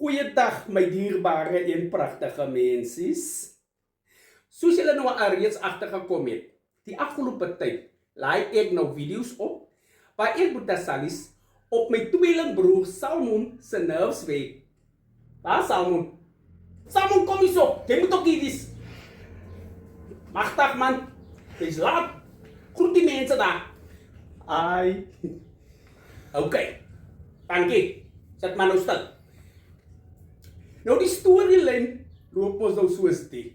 Goeiedag my dierbare en pragtige mensies. Soos julle nou al reeds agtergekom het, die afgelope tyd laai ek nou video's op waar ek Boeta Sallies op my tweelingbroer Salmon se nerves week. Waar Salmon? Salmon, kom eens op, jy moet ook hier wees. Magtig man, het is laat. Groet die mense daar. Ai. Oké, dankie. Zet maar nou stil. Nou die storylyn loop ons nou soos die.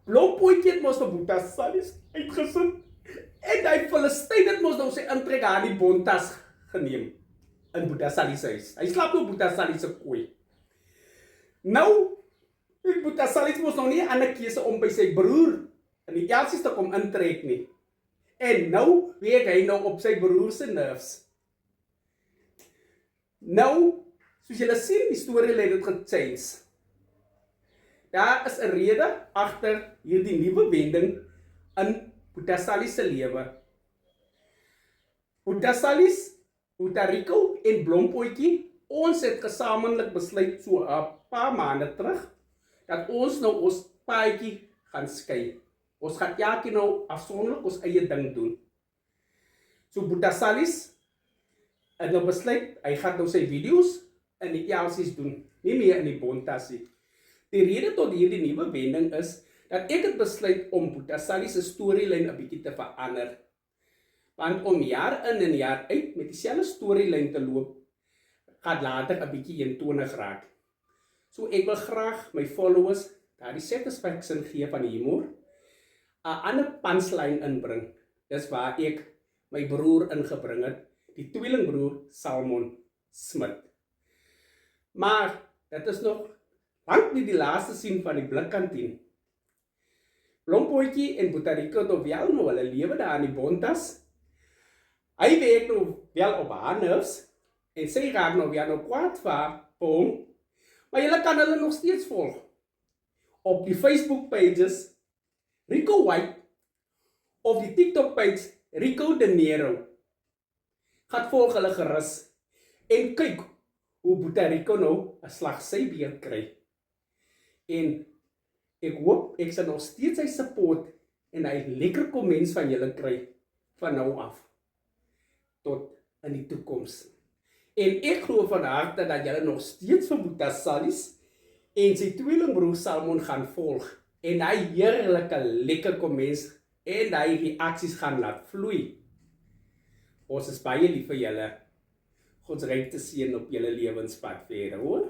Blompootjie het mos nou Boeta Sallies uitgesit. En die Filistyn het mos nou sy intrek aan die bontas geneem in Boeta Sallies huis. Hy slaap nou Boeta Sallies se kooi. Nou, Boeta Sallies mos nou nie 'n ander keuse om by sy broer in die Elsies te kom intrek nie. En nou week hy nou op sy broer se nerves. Nou, soos julle sien, die storylyn het gechange. Daar is 'n rede agter hierdie nuwe wending in Boeta Sallies se lewe. Boeta Sallies, Boeta Rico en Blompootjie, ons het gesamentlik besluit so 'n paar maande terug dat ons nou ons paadjie gaan skei. Ons gaan elkeen nou afsonderlik ons eie ding doen. So Boeta Sallies het nou besluit, hy gaan nou sy video's in die Elsies doen, nie meer in die bontas nie. Die rede tot hierdie nuwe wending is dat ek het besluit om Boeta Sallies se storylyn 'n bietjie te verander. Want om jaar in en jaar uit met dieselfde storylyn te loop, gaan later 'n bietjie eentonig raak. So ek wil graag my followers daardie satisfaction gee van die humor, 'n ander punchline inbring. Dis waar ek my broer ingebring het, die tweelingbroer Salmon Smit. Maar dit is nog lank nie die laaste sien van die blikkantien. Blompootjie en Boeta Rico het wel nou hulle lewe daar in die bontas. Hy werk nou wel op haar nerves en sy raak nou weer nou kwaad vir hom. Maar julle kan hulle nog steeds volg op die Facebook pages Rico White of die TikTok page Rico De Niro. Gaan volg hulle gerus en kyk hoe Boeta Rico nou 'n slag sy beurt kry. En ek hoop ek sal nog steeds sy support en hy lekker comments van julle kry van nou af tot in die toekoms. En ek glo van harte dat julle nog steeds vir Boeta Sallies en sy tweelingbroer Salmon gaan volg en hy heerlike lekker comments en hy reaksies gaan laat vloei. Ons is baie lief vir julle. God se ryk te seën op julle lewenspad verder, hoor.